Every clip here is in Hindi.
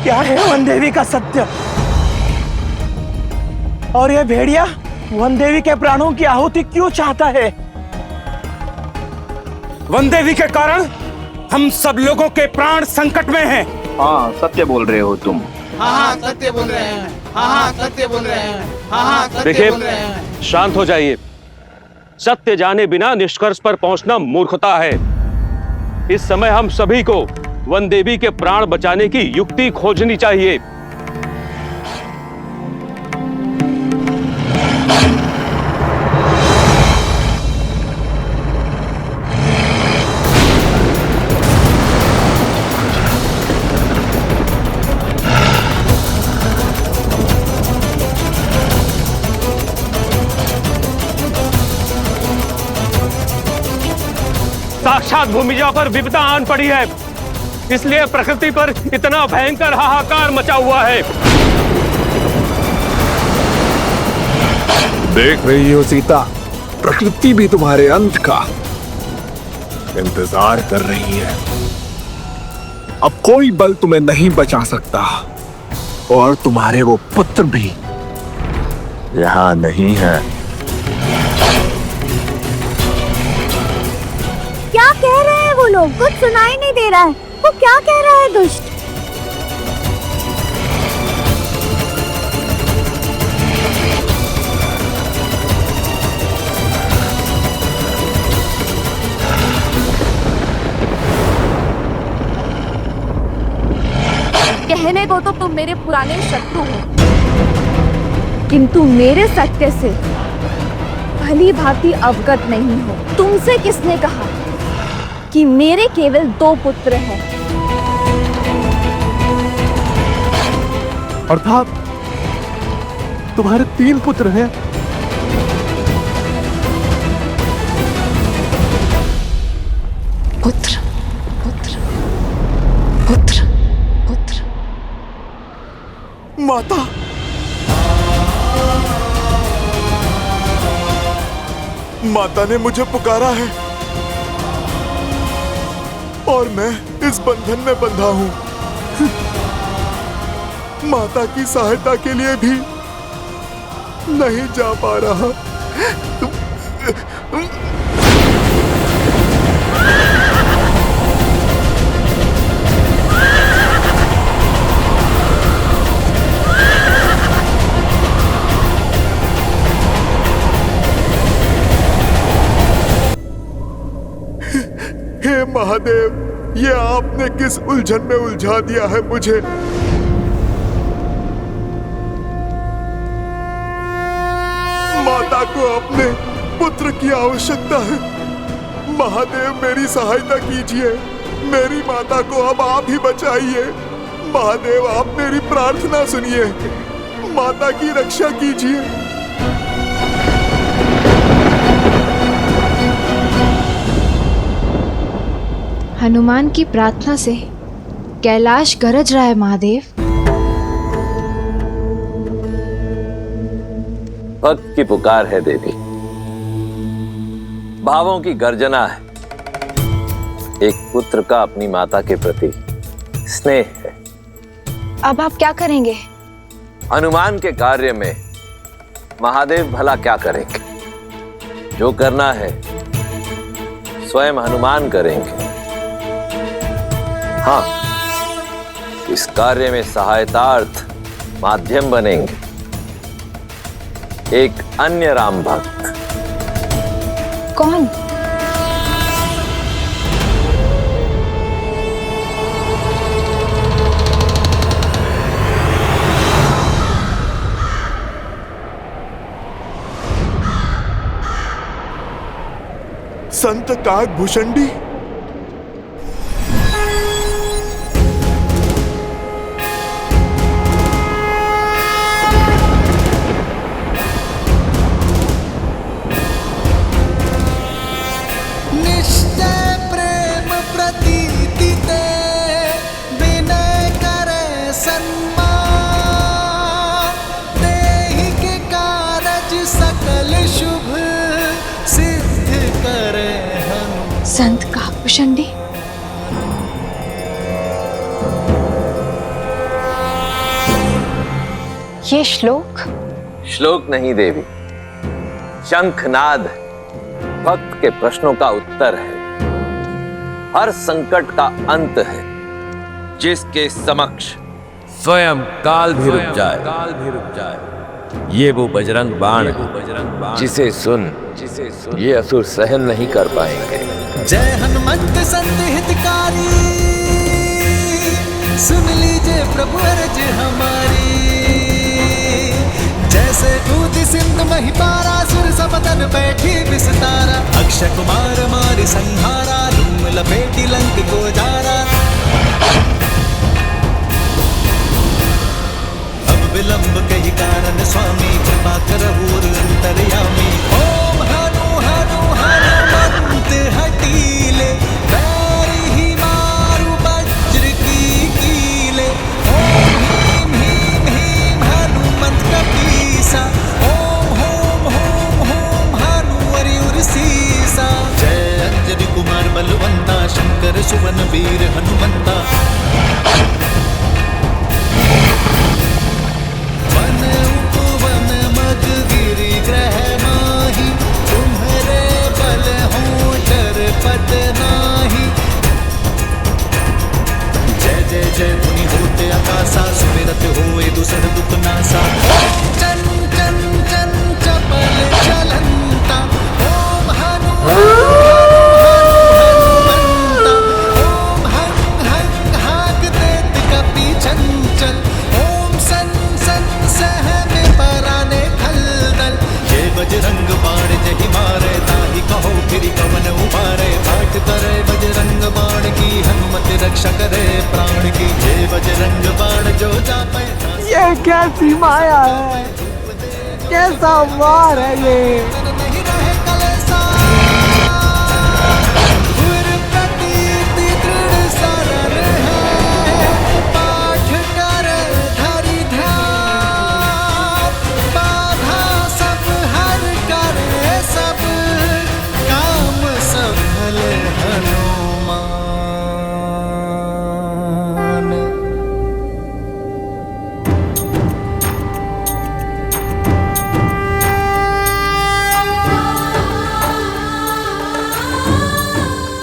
क्या है वन देवी का सत्य? और ये भेड़िया वन देवी के प्राणों की आहुति क्यों चाहता है? वन देवी के कारण हम सब लोगों के प्राण संकट में हैं। हाँ सत्य बोल रहे हो तुम। हाँ सत्य बोल रहे हैं। हाँ सत्य बोल रहे हैं। हाँ सत्य बोल रहे हैं। देखिए, शांत हो जाइए। सत्य जाने बिना निष्कर्ष पर पहुंचना मूर्खता है। इस समय हम सभी को वन देवी के प्राण बचाने की युक्ति खोजनी चाहिए। साक्षात भूमिजा पर विपदा आन पड़ी है, इसलिए प्रकृति पर इतना भयंकर हाहाकार मचा हुआ है। देख रही हो सीता, प्रकृति भी तुम्हारे अंत का इंतजार कर रही है। अब कोई बल तुम्हें नहीं बचा सकता और तुम्हारे वो पुत्र भी यहां नहीं है। क्या कह रहे हैं वो लोग? कुछ सुनाई नहीं दे रहा है। वो क्या कह रहा है दुष्ट? कहने को तो तुम मेरे पुराने शत्रु हो, किंतु मेरे सत्य से भली भांति अवगत नहीं हो। तुमसे किसने कहा कि मेरे केवल 2 पुत्र हैं? अर्थात तुम्हारे 3 पुत्र हैं। पुत्र पुत्र पुत्र पुत्र। माता, माता ने मुझे पुकारा है और मैं इस बंधन में बंधा हूं। माता की सहायता के लिए भी नहीं जा पा रहा। हे महादेव, ये आपने किस उलझन में उलझा दिया है मुझे। माता को अपने पुत्र की आवश्यकता है। महादेव मेरी सहायता कीजिए। मेरी माता को अब आप ही बचाइए। महादेव आप मेरी प्रार्थना सुनिए। माता की रक्षा कीजिए। हनुमान की प्रार्थना से कैलाश गरज रहा है महादेव। भक्त की पुकार है देवी, भावों की गर्जना है। एक पुत्र का अपनी माता के प्रति स्नेह है। अब आप क्या करेंगे? हनुमान के कार्य में महादेव भला क्या करेंगे? जो करना है स्वयं हनुमान करेंगे। हाँ, इस कार्य में सहायतार्थ माध्यम बनेंगे एक अन्य राम भक्त। कौन? संत काकभूषणी। संत काकभूषणी। ये श्लोक श्लोक नहीं देवी, शंखनाद भक्त के प्रश्नों का उत्तर है, हर संकट का अंत है, जिसके समक्ष स्वयं काल भी रुक जाए। ये वो बजरंग बाण है, जिसे सुन ये असुर सहन नहीं कर पाएंगे। जय हनुमंत संत हितकारी, सुन लीजिए प्रभु अर्ज हमारी। जैसे कूद सिंध महिपारा, सुर सपतन बैठी विस्तारा। अक्षय कुमार मार संहारा, धूम लपेटी लंक को जारा। अब विलंब कही कारण स्वामी, कृपा करहु अंतर्यामी। ओम हनु हनु हनुमंत हटीले, पैर ही मारु वज्र की कीले। ओम ह्रीं ह्रीं ह्रीं हनुमंत कपीसा, ओम होम होम होम हनु हरिउर सीसा। जय अंजनी कुमार बलवंता, शंकर सुवन वीर हनुमंता। वन उपवन मग गिरि ग्रह माही, तुम्हारे बल हो डर पत नाही। जय जय जय मुनि होते आकाशा, सुमिरत होए दुसर दुख नासा। चन चन चन चपल चलंता, ओम हनु हनुमंता। ओम हं हं हाग देत कपि चंचल, ओम सन सन सहमे पराने खलदल। ये बजरंग बाण जहि मारे, ताहि कहो फिरि कवन उबारे। पाठ करे बजरंग बाण की, हनुमत रक्षा करे प्राण की। ये बजरंग बाण जो जापै, ये कैसी माया है, कैसा वार है ये। नहीं रहे कलेसा, गुर प्रतीति दृढ़ सरल है। पाठ कर धरि ध्यान, बाधा सब हर करे सब, काम सफल हनुमान।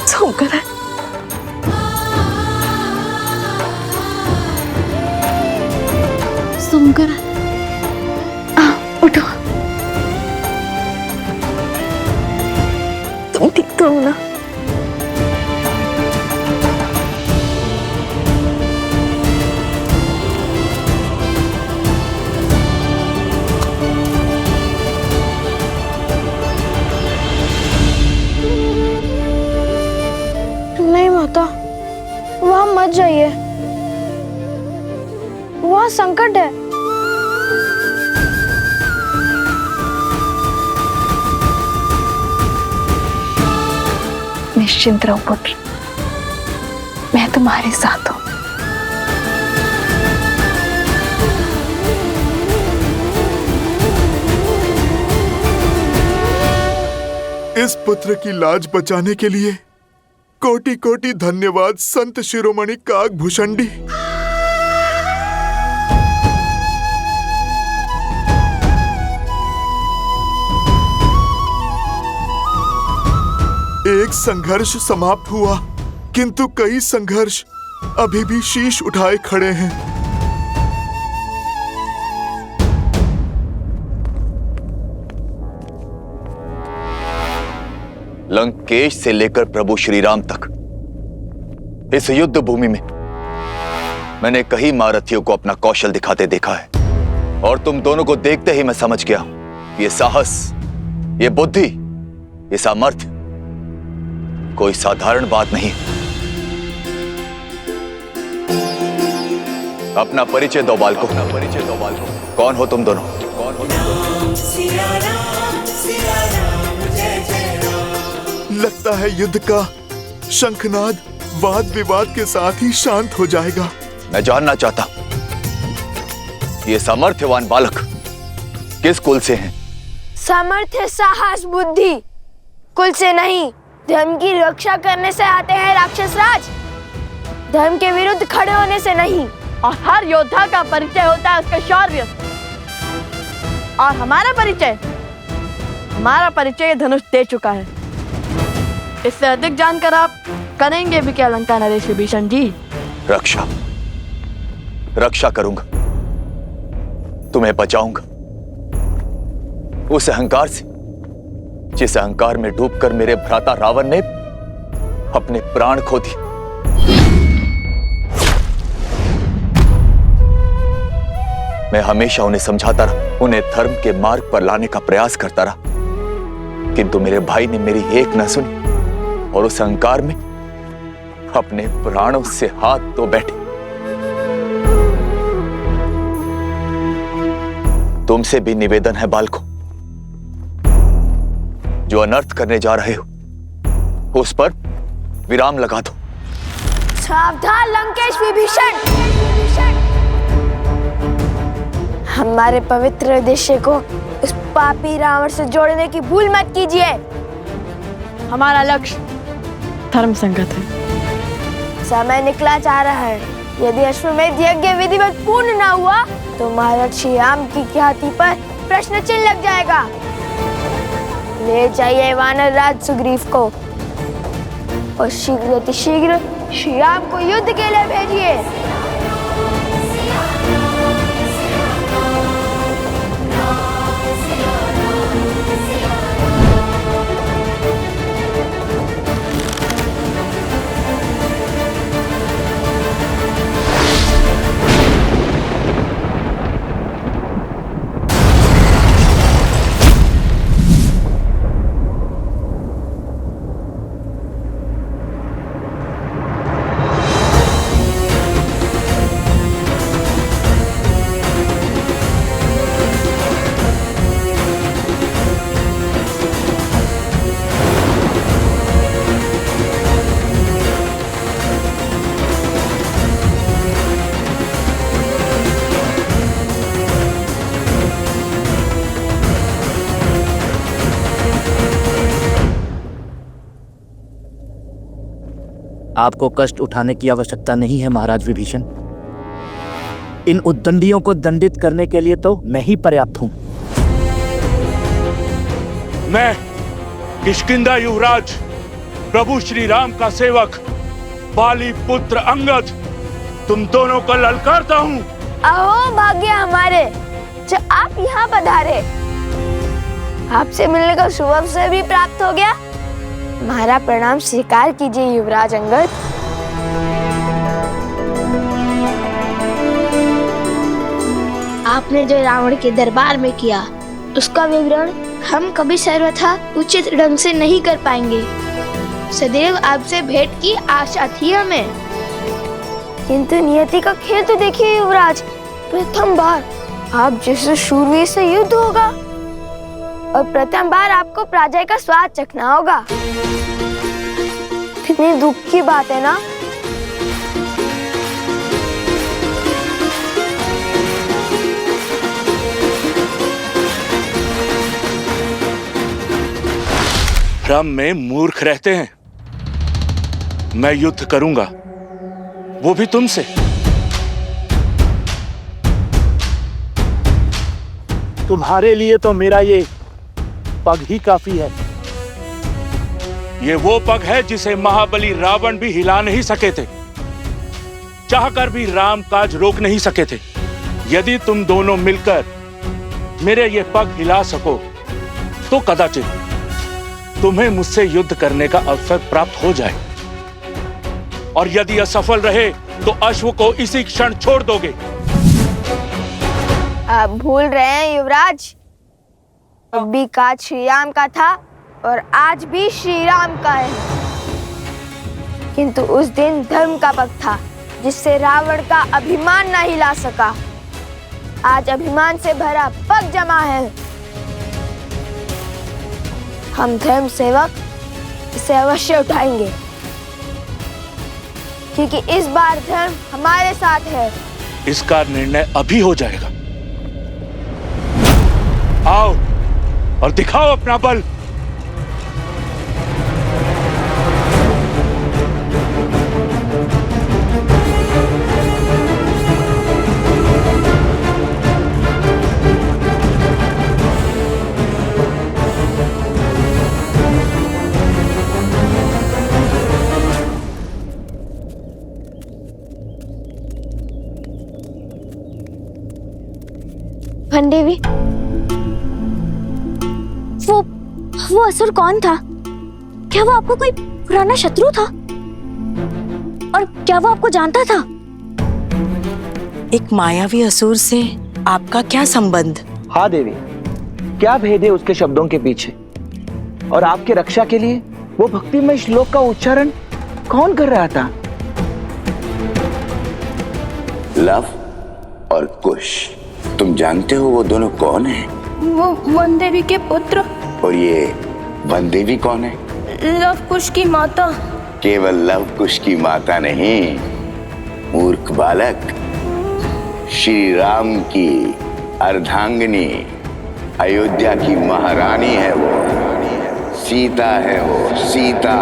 सुमकर, सुमकर, उठो। तुम ठीक तो हो ना? नहीं माता, वहां मत जाइए, वहां संकट है। निश्चिंत रहो पुत्र, मैं तुम्हारे साथ हूं। इस पुत्र की लाज बचाने के लिए कोटि कोटि धन्यवाद संत शिरोमणि काकभूषणी। एक संघर्ष समाप्त हुआ, किंतु कई संघर्ष अभी भी शीश उठाए खड़े हैं। लंकेश से लेकर प्रभु श्री राम तक इस युद्ध भूमि में मैंने कई महारथियों को अपना कौशल दिखाते देखा है, और तुम दोनों को देखते ही मैं समझ गया, ये साहस, ये बुद्धि, ये सामर्थ्य कोई साधारण बात नहीं। अपना परिचय दो बालकों, कौन हो तुम दोनों? लगता है युद्ध का शंखनाद वाद विवाद के साथ ही शांत हो जाएगा। मैं जानना चाहता, ये सामर्थ्यवान बालक किस कुल से हैं? सामर्थ्य, साहस, बुद्धि कुल से नहीं, धर्म की रक्षा करने से आते हैं राक्षस राज। धर्म के विरुद्ध खड़े होने से नहीं। और हर योद्धा का परिचय होता है उसके शौर्य, और हमारा परिचय ये धनुष दे चुका है। इससे अधिक जानकर आप करेंगे भी क्या लंका नरेश विभीषण जी? रक्षा करूंगा, तुम्हें बचाऊंगा उस अहंकार से जिस अहंकार में डूबकर मेरे भ्राता रावण ने अपने प्राण खो दिए। मैं हमेशा उन्हें समझाता रहा, उन्हें धर्म के मार्ग पर लाने का प्रयास करता रहा, किंतु मेरे भाई ने मेरी एक न सुनी और उस अहंकार में अपने प्राणों से हाथ धो बैठे। तुमसे भी निवेदन है बालकों, जो अनर्थ करने जा रहे हो उस पर विराम लगा दो। सावधान लंकेश विभीषण, हमारे पवित्र उद्देश्य को उस पापी रावण से जोड़ने की भूल मत कीजिए। हमारा लक्ष्य धर्म संगत है। समय निकला जा रहा है। यदि अश्वमेध यज्ञ विधिवत पूर्ण न हुआ तो महाराज श्री राम की ख्याति पर प्रश्न चिन्ह लग जाएगा। ले जाइए वानर राज सुग्रीव को और शीघ्र श्री राम को युद्ध के लिए भेजिए। आपको कष्ट उठाने की आवश्यकता नहीं है महाराज विभीषण। इन उद्दंडियों को दंडित करने के लिए तो मैं ही पर्याप्त हूं। मैं किष्किंधा युवराज प्रभु श्री राम का सेवक बाली पुत्र अंगद तुम दोनों को ललकारता हूं। अहो भाग्य हमारे जो आप यहाँ पधारे। आपसे मिलने का शुभ अवसर भी प्राप्त हो गया। हमारा प्रणाम स्वीकार कीजिए युवराज अंगद। आपने जो रावण के दरबार में किया उसका विवरण हम कभी सर्वथा उचित ढंग से नहीं कर पाएंगे। सदैव आपसे भेंट की आशा थी हमें। किंतु नियति का खेल तो देखिए युवराज, प्रथम बार आप जैसे शूरवीर से युद्ध होगा और प्रथम बार आपको पराजय का स्वाद चखना होगा। कितनी दुख की बात है ना। भ्रम में मूर्ख रहते हैं। मैं युद्ध करूंगा, वो भी तुमसे। तुम्हारे लिए तो मेरा ये पग ही काफी है। ये वो पग है जिसे महाबली रावण भी हिला नहीं सके थे, चाहकर भी राम काज रोक नहीं सके थे। यदि तुम दोनों मिलकर मेरे ये पग हिला सको तो कदाचित तुम्हें मुझसे युद्ध करने का अवसर प्राप्त हो जाए, और यदि असफल रहे तो अश्व को इसी क्षण छोड़ दोगे। आप भूल रहे हैं युवराज, अब भी काज श्री राम का था और आज भी श्री राम का है। किंतु उस दिन धर्म का पग था जिससे रावण का अभिमान न हिला सका। आज अभिमान से भरा पग जमा है। हम धर्म सेवक इसे अवश्य उठाएंगे, क्योंकि इस बार धर्म हमारे साथ है। इसका निर्णय अभी हो जाएगा। आओ और दिखाओ अपना बल। वन देवी, वो असुर कौन था? क्या वो आपको कोई पुराना शत्रु था? और क्या वो आपको जानता था? एक मायावी असुर से आपका क्या संबंध? हाँ देवी, क्या भेद है उसके शब्दों के पीछे? और आपके रक्षा के लिए वो भक्तिमय श्लोक का उच्चारण कौन कर रहा था? लव और कुश, तुम जानते हो वो दोनों कौन हैं? वो वन देवी के पुत्र। और ये वन देवी कौन है? लव कुश की माता। केवल लव कुश की माता नहीं, मूर्ख बालक, श्री राम की अर्धांगिनी, अयोध्या की महारानी है वो, सीता है वो, सीता।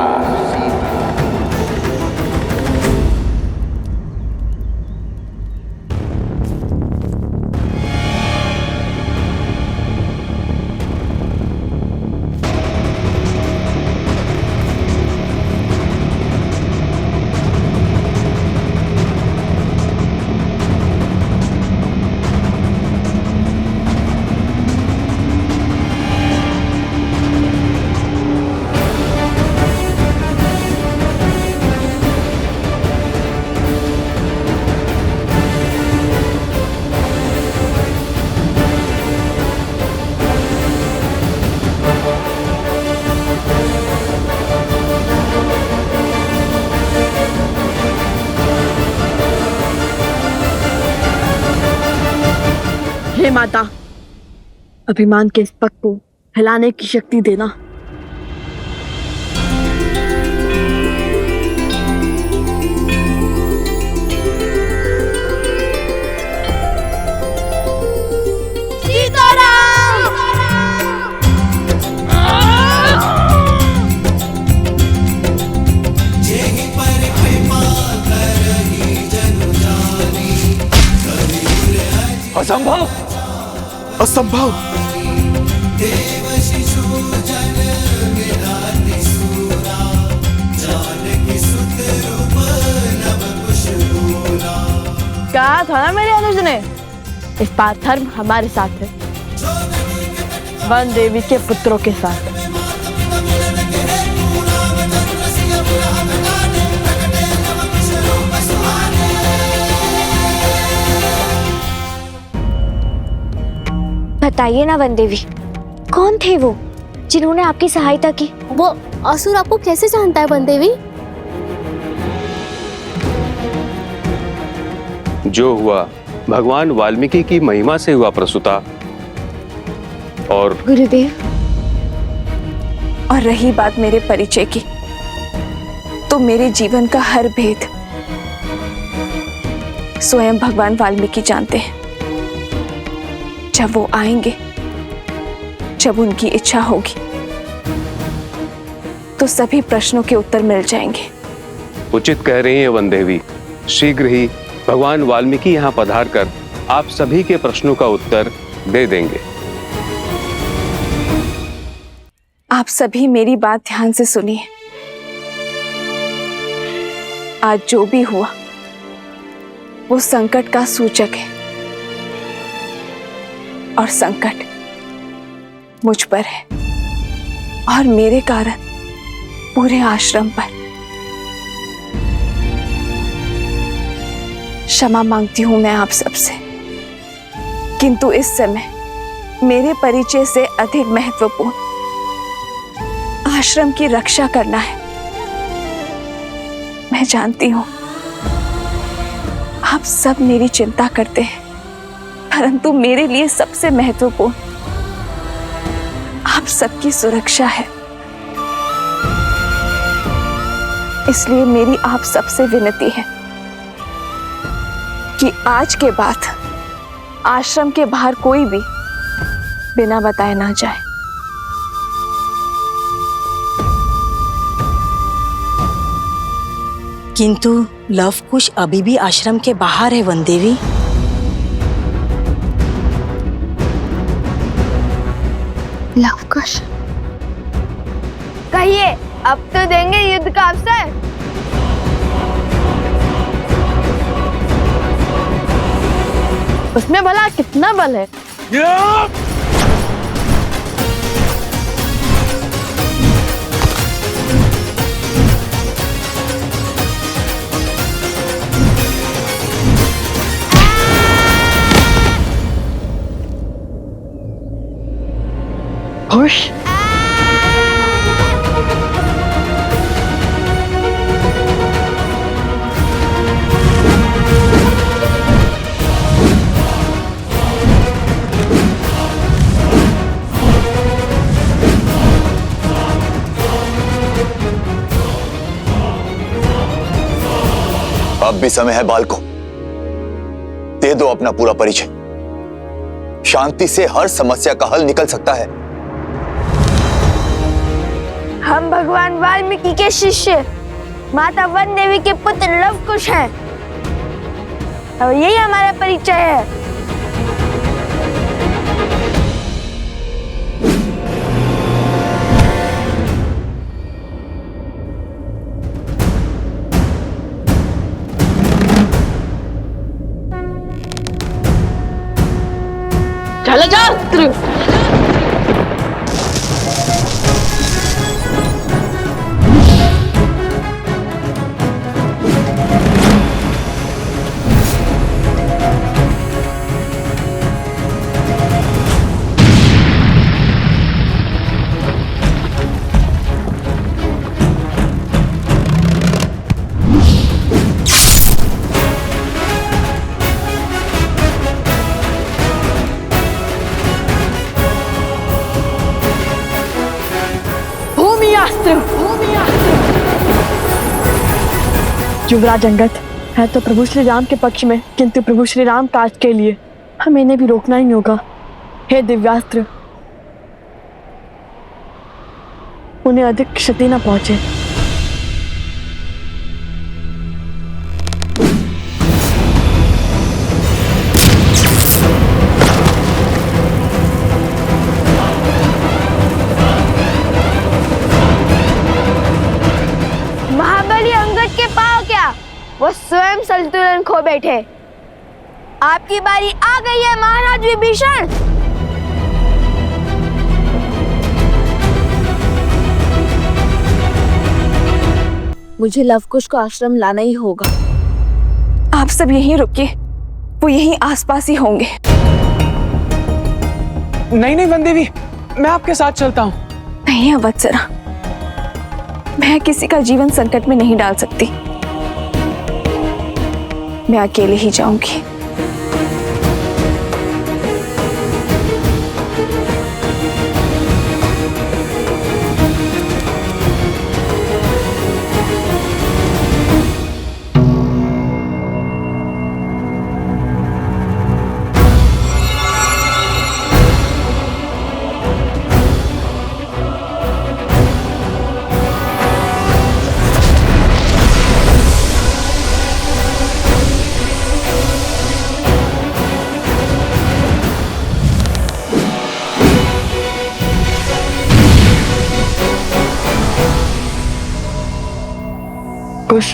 हे माता, अभिमान के इस पग को हिलाने की शक्ति देना। असंभव, असंभव। कहा था ना मेरे अनुज ने, इस बार धर्म हमारे साथ है, वन देवी के पुत्रों के साथ। बताइए ना वन देवी, कौन थे वो जिन्होंने आपकी सहायता की? वो असुर आपको कैसे जानता है वन देवी? जो हुआ भगवान वाल्मीकि की महिमा से हुआ प्रसूता। और गुरुदेव, और रही बात मेरे परिचय की, तो मेरे जीवन का हर भेद स्वयं भगवान वाल्मीकि जानते हैं। जब वो आएंगे, जब उनकी इच्छा होगी, तो सभी प्रश्नों के उत्तर मिल जाएंगे। उचित कह रही हैं वन देवी, शीघ्र ही भगवान वाल्मीकि यहाँ पधार कर आप सभी के प्रश्नों का उत्तर दे देंगे। आप सभी मेरी बात ध्यान से सुनिए। आज जो भी हुआ वो संकट का सूचक है, और संकट मुझ पर है और मेरे कारण पूरे आश्रम पर। क्षमा मांगती हूं मैं आप सबसे, किंतु इस समय मेरे परिचय से अधिक महत्वपूर्ण आश्रम की रक्षा करना है। मैं जानती हूं आप सब मेरी चिंता करते हैं, परंतु मेरे लिए सबसे महत्वपूर्ण आप सबकी सुरक्षा है। इसलिए मेरी आप सबसे विनती है कि आज के बाद आश्रम के बाहर कोई भी बिना बताए ना जाए। किंतु लवकुश अभी भी आश्रम के बाहर है वन देवी। लवकुश, कहिए, अब तो देंगे युद्ध का अवसर। उसमें भला कितना बल है खुश अब भी समय है बालकों, दे दो अपना पूरा परिचय। शांति से हर समस्या का हल निकल सकता है। हम भगवान वाल्मीकि के शिष्य माता वन देवी के पुत्र लवकुश हैं और यही हमारा परिचय है। चले जाओ। युवराज अंगद है तो प्रभु श्री राम के पक्ष में, किंतु प्रभु श्री राम काज के लिए हमें इन्हें भी रोकना ही होगा। हे दिव्यास्त्र, उन्हें अधिक क्षति न पहुंचे। वो स्वयं संतुलन खो बैठे। आपकी बारी आ गई है महाराज विभीषण। मुझे लवकुश को आश्रम लाना ही होगा। आप सब यहीं रुकिए, वो यहीं आसपास ही होंगे। नहीं वन देवी, मैं आपके साथ चलता हूँ। नहीं अवत्सरा, मैं किसी का जीवन संकट में नहीं डाल सकती। मैं अकेले ही जाऊंगी। कुश,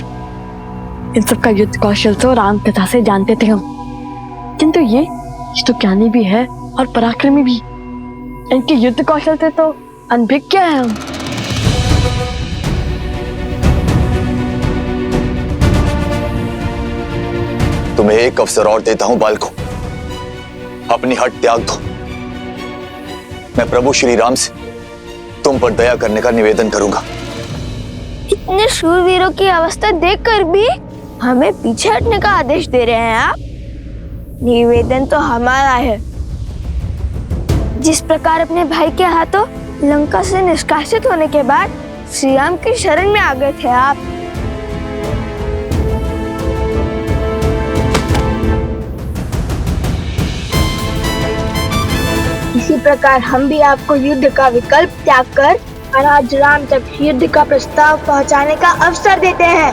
इन सब का युद्ध कौशल तो राम कथा से जानते थे हम, किंतु ये तो ज्ञानी भी है और पराक्रमी भी। इनके युद्ध कौशल से तो अनभिज्ञ है हम। तुम्हें एक अवसर और देता हूं बालकों, अपनी हट त्याग दो। मैं प्रभु श्री राम से तुम पर दया करने का निवेदन करूंगा। इतने शूरवीरों की अवस्था देखकर भी हमें पीछे हटने का आदेश दे रहे हैं आप? निवेदन तो हमारा है। जिस प्रकार अपने भाई के हाथों लंका से निष्कासित होने के बाद श्री राम की शरण में आ गए थे आप, इसी प्रकार हम भी आपको युद्ध का विकल्प त्याग कर महाराज राम तक युद्ध का प्रस्ताव पहुंचाने का अवसर देते हैं।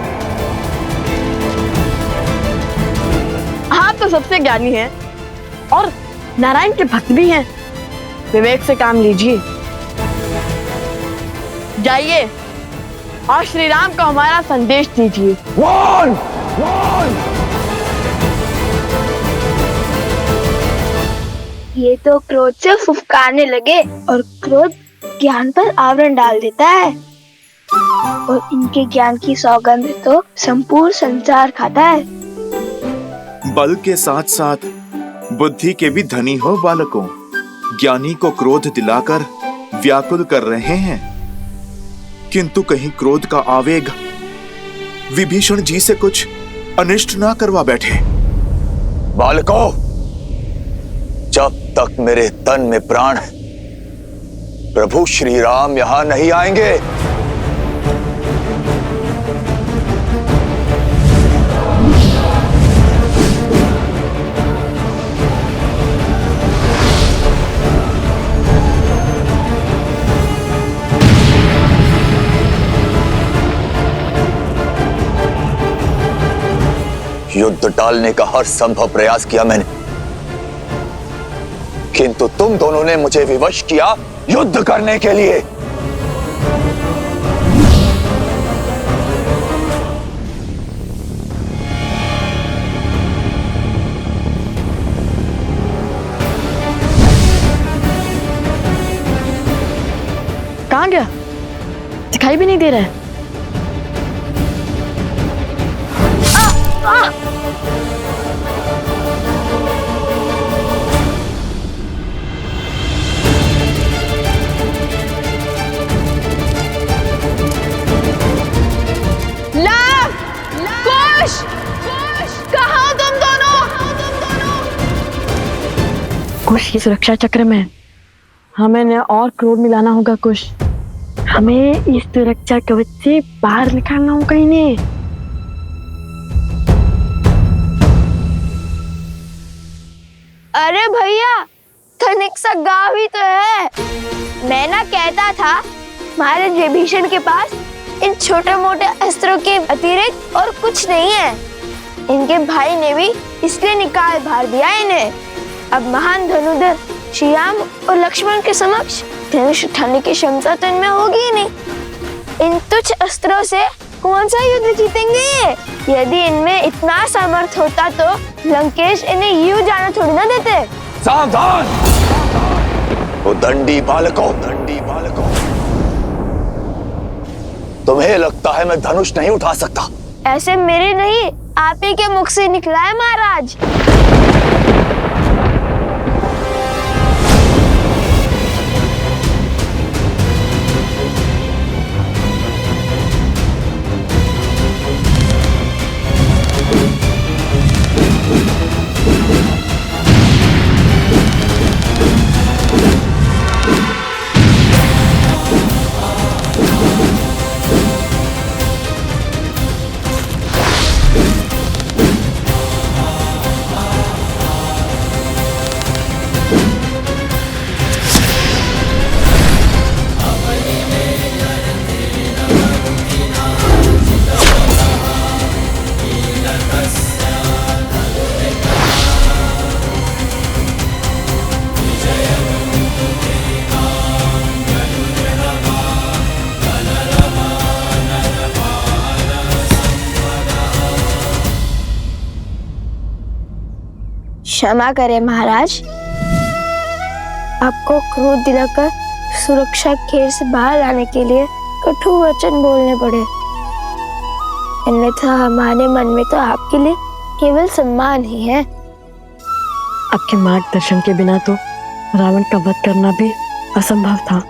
आप तो सबसे ज्ञानी हैं और नारायण के भक्त भी हैं। विवेक से काम लीजिए। जाइए और श्री राम को हमारा संदेश दीजिए। ये तो क्रोध से फुफकारने लगे और क्रोध ज्ञान पर आवरण डाल देता है और इनके ज्ञान की सौगंध तो संपूर्ण संसार खाता है। बल के साथ साथ बुद्धि के भी धनी हो बालकों। ज्ञानी को क्रोध दिलाकर व्याकुल कर रहे हैं, किंतु कहीं क्रोध का आवेग विभीषण जी से कुछ अनिष्ट ना करवा बैठे। बालकों, जब तक मेरे तन में प्राण है, प्रभु श्री राम यहां नहीं आएंगे। युद्ध टालने का हर संभव प्रयास किया मैंने, किंतु तुम दोनों ने मुझे विवश किया युद्ध करने के लिए। कहाँ गया? दिखाई भी नहीं दे रहा है। कुश की सुरक्षा चक्र में हमें न और क्रोध मिलाना होगा। कुश, हमें इस सुरक्षा कवच से बाहर निकालना होगा इन्हें। अरे भैया, तनिक सा गाँव ही तो है। मैं ना कहता था महाराज विभीषण के पास इन छोटे मोटे अस्त्रों के अतिरिक्त और कुछ नहीं है। इनके भाई ने भी इसलिए निकाल भार दिया इन्हें। अब महान धनुधर श्री राम और लक्ष्मण के समक्ष धनुष उठाने की क्षमता तो इनमें होगी ही नहीं। इन तुच्छ अस्त्रों से कौन सा युद्ध जीतेंगे ये? यदि इनमें इतना सामर्थ्य होता तो लंकेश इन्हें यूं जाना थोड़ी ना देते। सावधान! वो दंडी बालकों, दंडी बालकों, तुम्हें लगता है मैं धनुष नहीं उठा सकता? ऐसे मेरे नहीं, आप ही के मुख से निकला है महाराज। क्षमा करें महाराज, आपको क्रोध दिलाकर सुरक्षा घेर से बाहर लाने के लिए कठोर वचन बोलने पड़े। अन्यथा हमारे मन में तो आपके लिए केवल सम्मान ही है। आपके मार्गदर्शन के बिना तो रावण का वध करना भी असंभव था।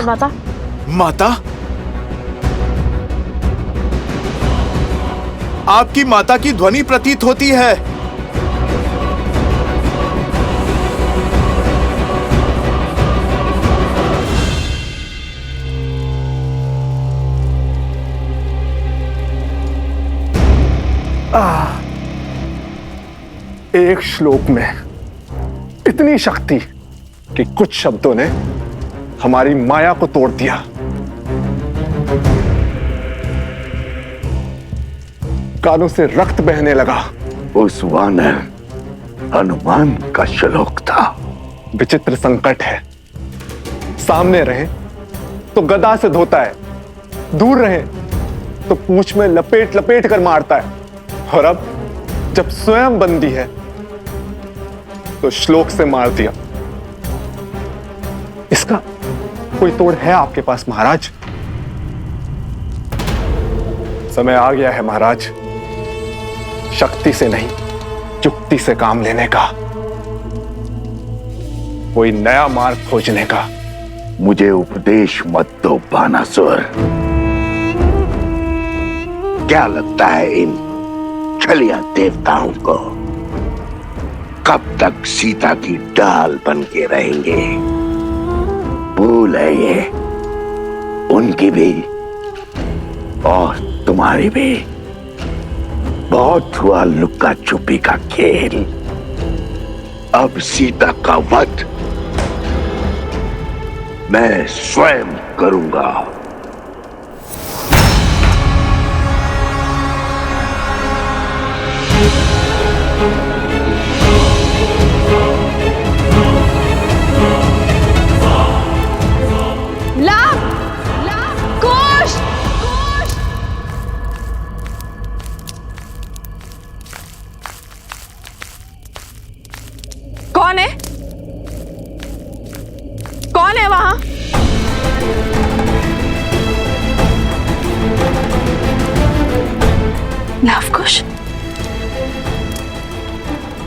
माता, माता, आपकी माता की ध्वनि प्रतीत होती है। एक श्लोक में इतनी शक्ति कि कुछ शब्दों ने हमारी माया को तोड़ दिया। कानों से रक्त बहने लगा। उस वानर हनुमान का श्लोक था। विचित्र संकट है, सामने रहे तो गदा से धोता है, दूर रहे तो पूंछ में लपेट लपेट कर मारता है, और अब जब स्वयं बंदी है तो श्लोक से मार दिया। इसका कोई तोड़ है आपके पास महाराज? समय आ गया है महाराज, शक्ति से नहीं युक्ति से काम लेने का, कोई नया मार्ग खोजने का। मुझे उपदेश मत दो बानासुर। क्या लगता है इन छलिया देवताओं को कब तक सीता की डाल बन के रहेंगे? भूल है ये उनकी भी और तुम्हारी भी। बहुत हुआ लुक्का छुपी का खेल, अब सीता का वध मैं स्वयं करूंगा। कौन है? कौन है वहां? लवकुश,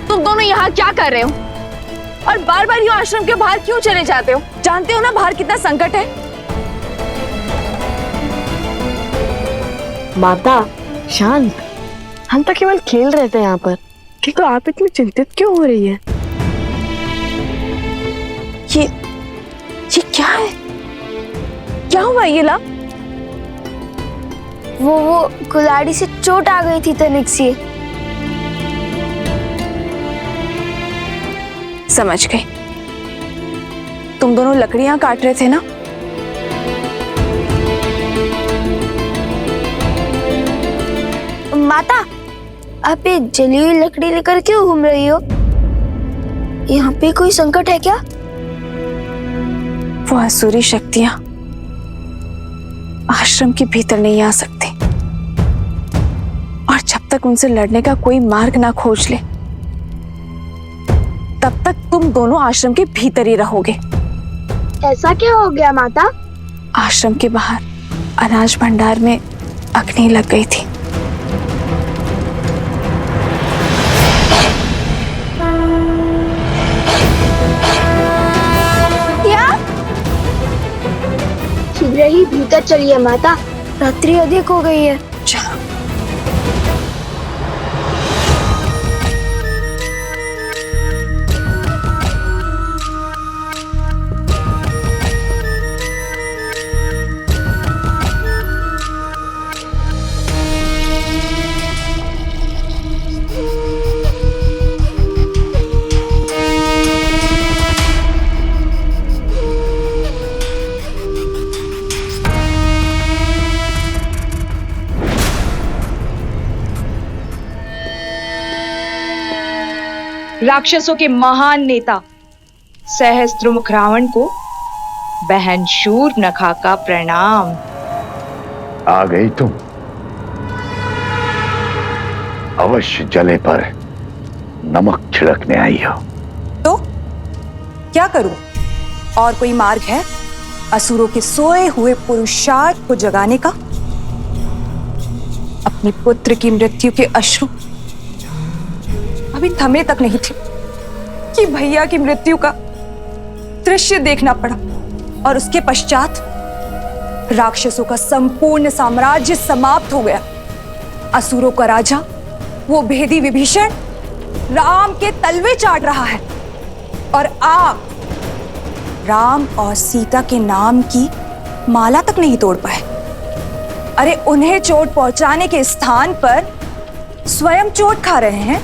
तुम दोनों यहाँ क्या कर रहे हो? और बार बार यूं आश्रम के बाहर क्यों चले जाते हो? जानते हो ना बाहर कितना संकट है। माता शांत, हम तो केवल खेल रहे थे यहाँ पर, किंतु आप इतनी चिंतित क्यों हो रही है? ये क्या है? क्या हुआ ये ला? वो कुल्हाड़ी से चोट आ गई थी तनिक सी। समझ गई, तुम दोनों लकड़ियां काट रहे थे ना? माता, आप ये जली हुई लकड़ी लेकर क्यों घूम रही हो? यहाँ पे कोई संकट है क्या? वो असुरी शक्तियां आश्रम के भीतर नहीं आ सकती, और जब तक उनसे लड़ने का कोई मार्ग ना खोज ले तब तक तुम दोनों आश्रम के भीतर ही रहोगे। ऐसा क्या हो गया माता? आश्रम के बाहर अनाज भंडार में अग्नि लग गई थी। शीघ्र ही भीतर चलिए माता, रात्रि अधिक हो गई है। चलो। राक्षसों के महान नेता सहस्त्रमुख रावण को बहन शूर्पणखा का प्रणाम। आ गई तुम? अवश्य जले पर नमक छिड़कने आई हो। तो क्या करूं? और कोई मार्ग है असुरों के सोए हुए पुरुषार्थ को जगाने का? अपने पुत्र की मृत्यु के अश्रु अभी थमे तक नहीं थे कि भैया की मृत्यु का दृश्य देखना पड़ा, और उसके पश्चात राक्षसों का संपूर्ण साम्राज्य समाप्त हो गया। असुरों का राजा वो भेदी विभीषण राम के तलवे चाट रहा है, और आप राम और सीता के नाम की माला तक नहीं तोड़ पाए। अरे उन्हें चोट पहुंचाने के स्थान पर स्वयं चोट खा रहे हैं।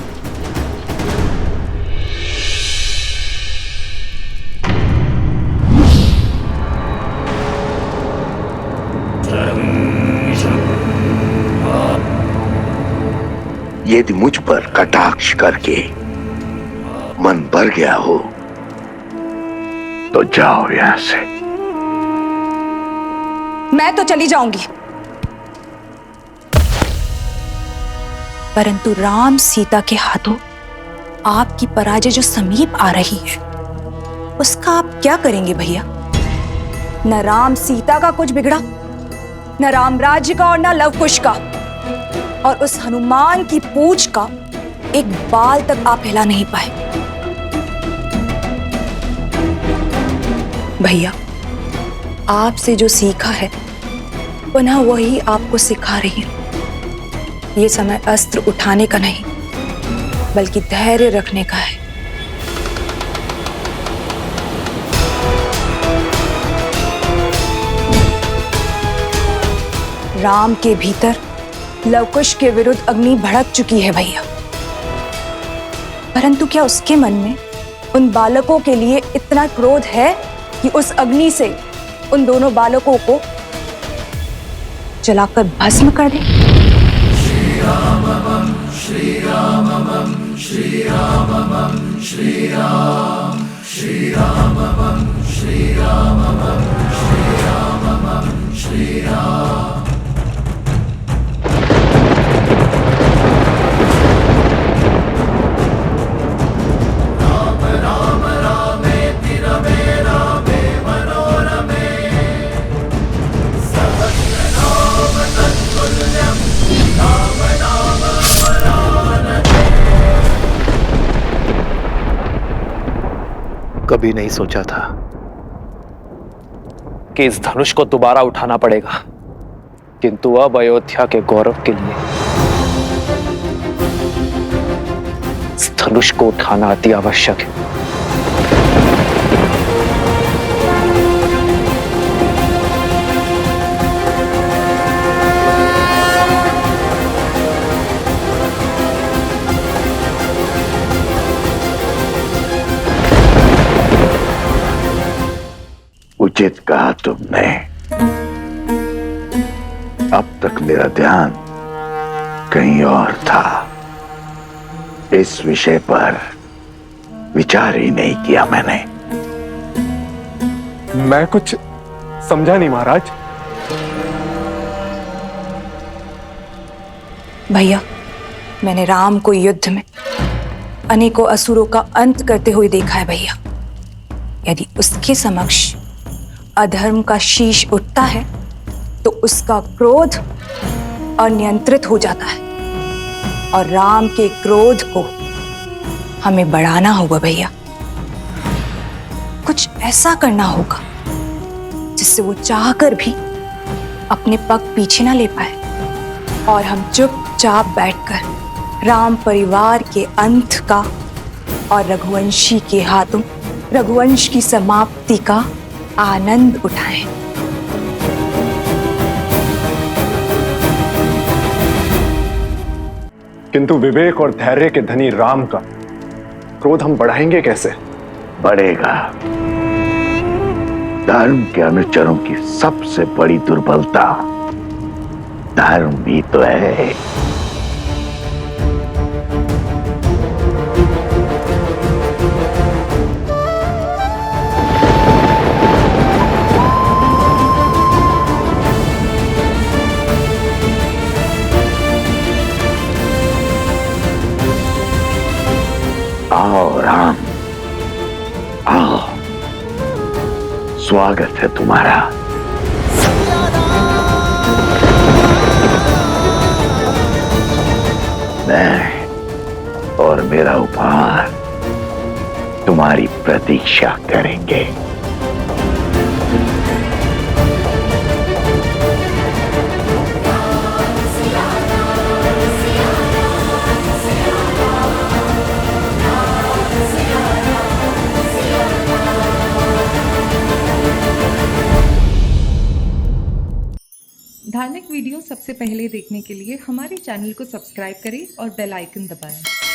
यदि मुझ पर कटाक्ष करके मन भर गया हो तो जाओ यहां से। मैं तो चली जाऊंगी, परंतु राम सीता के हाथों आपकी पराजय जो समीप आ रही है, उसका आप क्या करेंगे भैया? न राम सीता का कुछ बिगड़ा, न राम राज्य का और न लव कुश का, और उस हनुमान की पूंछ का एक बाल तक आप हिला नहीं पाए। भैया, आपसे जो सीखा है पुनः वही आपको सिखा रही हूं। ये समय अस्त्र उठाने का नहीं, बल्कि धैर्य रखने का है। राम के भीतर लवकुश के विरुद्ध अग्नि भड़क चुकी है भैया, परंतु क्या उसके मन में उन बालकों के लिए इतना क्रोध है कि उस अग्नि से उन दोनों बालकों को जलाकर भस्म कर दे? श्री राम श्री राम श्री राम श्री राम श्री राम श्री राम श्री राम श्री राम। कभी नहीं सोचा था कि इस धनुष को दोबारा उठाना पड़ेगा, किंतु अब अयोध्या के गौरव के लिए इस धनुष को उठाना अति आवश्यक है। उचित कहा तुमने। अब तक मेरा ध्यान कहीं और था। इस विषय पर विचार ही नहीं किया मैंने। मैं कुछ समझा नहीं महाराज। भैया, मैंने राम को युद्ध में अनेकों असुरों का अंत करते हुए देखा है भैया। यदि उसके समक्ष अधर्म का शीश उठता है तो उसका क्रोध अनियंत्रित हो जाता है, और राम के क्रोध को हमें बढ़ाना होगा भैया। कुछ ऐसा करना होगा जिससे वो चाहकर भी अपने पग पीछे ना ले पाए, और हम चुपचाप बैठकर राम परिवार के अंत का और रघुवंशी के हाथों रघुवंश की समाप्ति का आनंद उठाएं। किंतु विवेक और धैर्य के धनी राम का क्रोध हम बढ़ाएंगे कैसे? बढ़ेगा। धर्म के अनुचरों की सबसे बड़ी दुर्बलता धर्म भी तो है। आओ राम, आओ, स्वागत है तुम्हारा। मैं और मेरा उपहार तुम्हारी प्रतीक्षा करेंगे। धार्मिक वीडियो सबसे पहले देखने के लिए हमारे चैनल को सब्सक्राइब करें और बेल आइकन दबाएं।